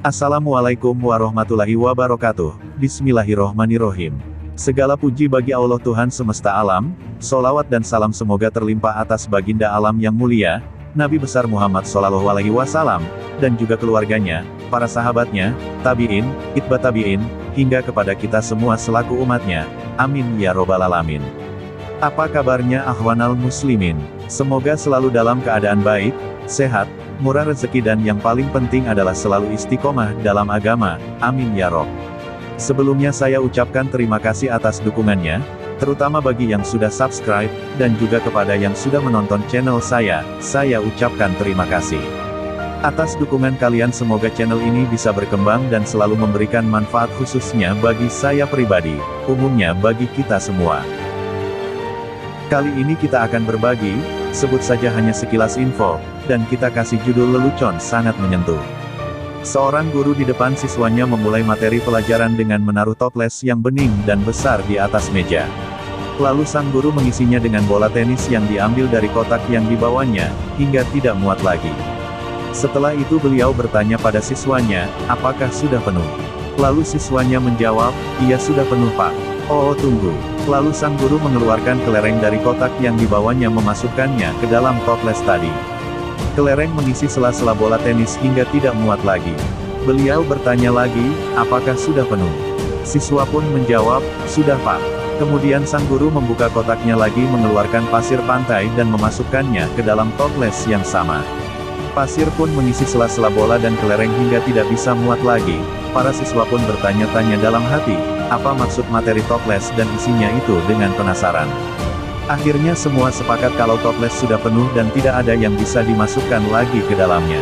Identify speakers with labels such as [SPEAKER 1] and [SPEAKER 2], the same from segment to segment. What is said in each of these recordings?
[SPEAKER 1] Assalamualaikum warahmatullahi wabarakatuh. Bismillahirrohmanirrohim. Segala puji bagi Allah Tuhan semesta alam, solawat dan salam semoga terlimpah atas baginda alam yang mulia, Nabi besar Muhammad SAW, dan juga keluarganya, para sahabatnya, tabi'in, itba tabi'in, hingga kepada kita semua selaku umatnya. Amin ya robbal alamin. Apa kabarnya akhwanal muslimin? Semoga selalu dalam keadaan baik, sehat, murah rezeki dan yang paling penting adalah selalu istiqomah dalam agama. Amin ya rob. Sebelumnya saya ucapkan terima kasih atas dukungannya, terutama bagi yang sudah subscribe, dan juga kepada yang sudah menonton channel saya ucapkan terima kasih. Atas dukungan kalian semoga channel ini bisa berkembang dan selalu memberikan manfaat khususnya bagi saya pribadi, umumnya bagi kita semua. Kali ini kita akan berbagi, sebut saja hanya sekilas info, dan kita kasih judul lelucon sangat menyentuh. Seorang guru di depan siswanya memulai materi pelajaran dengan menaruh toples yang bening dan besar di atas meja. Lalu sang guru mengisinya dengan bola tenis yang diambil dari kotak yang dibawanya, hingga tidak muat lagi. Setelah itu beliau bertanya pada siswanya, apakah sudah penuh? Lalu siswanya menjawab, iya sudah penuh Pak. Oh tunggu. Lalu sang guru mengeluarkan kelereng dari kotak yang dibawanya memasukkannya ke dalam toples tadi. Kelereng mengisi sela-sela bola tenis hingga tidak muat lagi. Beliau bertanya lagi, apakah sudah penuh? Siswa pun menjawab, sudah Pak. Kemudian sang guru membuka kotaknya lagi mengeluarkan pasir pantai dan memasukkannya ke dalam toples yang sama. Pasir pun mengisi sela-sela bola dan kelereng hingga tidak bisa muat lagi. Para siswa pun bertanya-tanya dalam hati, apa maksud materi toples dan isinya itu dengan penasaran. Akhirnya semua sepakat kalau toples sudah penuh dan tidak ada yang bisa dimasukkan lagi ke dalamnya.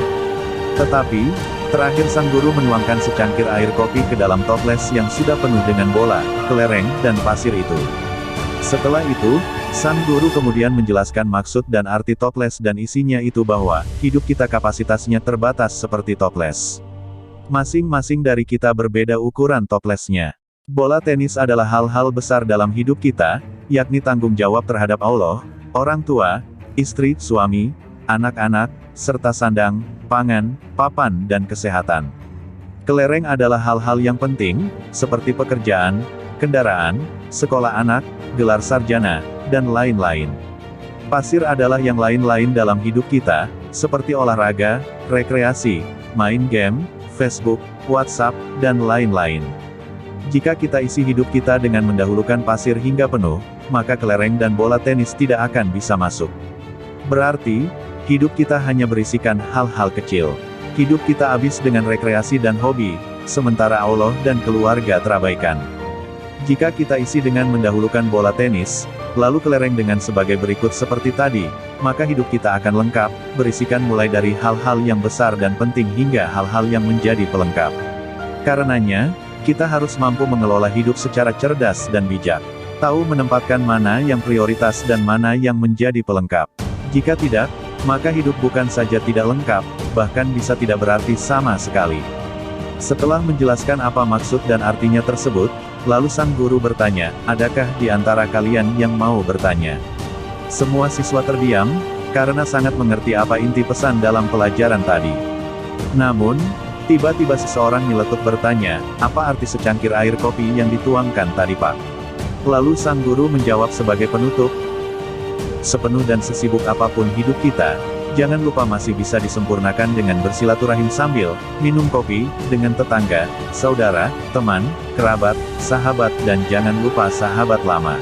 [SPEAKER 1] Tetapi, terakhir sang guru menuangkan secangkir air kopi ke dalam toples yang sudah penuh dengan bola, kelereng, dan pasir itu. Setelah itu, sang guru kemudian menjelaskan maksud dan arti toples dan isinya itu bahwa, hidup kita kapasitasnya terbatas seperti toples. Masing-masing dari kita berbeda ukuran toplesnya. Bola tenis adalah hal-hal besar dalam hidup kita, yakni tanggung jawab terhadap Allah, orang tua, istri, suami, anak-anak, serta sandang, pangan, papan dan kesehatan. Kelereng adalah hal-hal yang penting, seperti pekerjaan, kendaraan, sekolah anak, gelar sarjana, dan lain-lain. Pasir adalah yang lain-lain dalam hidup kita, seperti olahraga, rekreasi, main game, Facebook, WhatsApp, dan lain-lain. Jika kita isi hidup kita dengan mendahulukan pasir hingga penuh, maka kelereng dan bola tenis tidak akan bisa masuk. Berarti, hidup kita hanya berisikan hal-hal kecil. Hidup kita habis dengan rekreasi dan hobi, sementara Allah dan keluarga terabaikan. Jika kita isi dengan mendahulukan bola tenis, lalu kelereng dengan sebagai berikut seperti tadi, maka hidup kita akan lengkap, berisikan mulai dari hal-hal yang besar dan penting hingga hal-hal yang menjadi pelengkap. Karenanya, kita harus mampu mengelola hidup secara cerdas dan bijak. Tahu menempatkan mana yang prioritas dan mana yang menjadi pelengkap. Jika tidak, maka hidup bukan saja tidak lengkap, bahkan bisa tidak berarti sama sekali. Setelah menjelaskan apa maksud dan artinya tersebut, lalu sang guru bertanya, adakah di antara kalian yang mau bertanya? Semua siswa terdiam, karena sangat mengerti apa inti pesan dalam pelajaran tadi. Namun, tiba-tiba seseorang nyeletuk bertanya, apa arti secangkir air kopi yang dituangkan tadi Pak? Lalu sang guru menjawab sebagai penutup, sepenuh dan sesibuk apapun hidup kita, jangan lupa masih bisa disempurnakan dengan bersilaturahim sambil minum kopi, dengan tetangga, saudara, teman, kerabat, sahabat dan jangan lupa sahabat lama.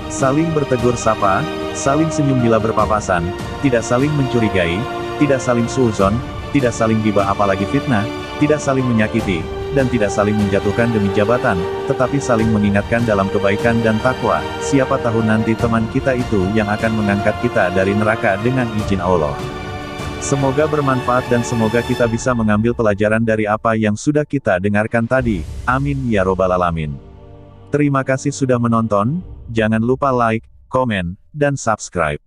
[SPEAKER 1] Saling bertegur sapa, saling senyum bila berpapasan, tidak saling mencurigai, tidak saling suuzon, tidak saling gibah apalagi fitnah, tidak saling menyakiti, dan tidak saling menjatuhkan demi jabatan, tetapi saling mengingatkan dalam kebaikan dan takwa. Siapa tahu nanti teman kita itu yang akan mengangkat kita dari neraka dengan izin Allah. Semoga bermanfaat dan semoga kita bisa mengambil pelajaran dari apa yang sudah kita dengarkan tadi. Amin ya robbal alamin. Terima kasih sudah menonton, jangan lupa like, komen, dan subscribe.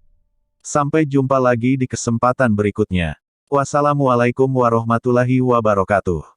[SPEAKER 1] Sampai jumpa lagi di kesempatan berikutnya. Wassalamualaikum warahmatullahi wabarakatuh.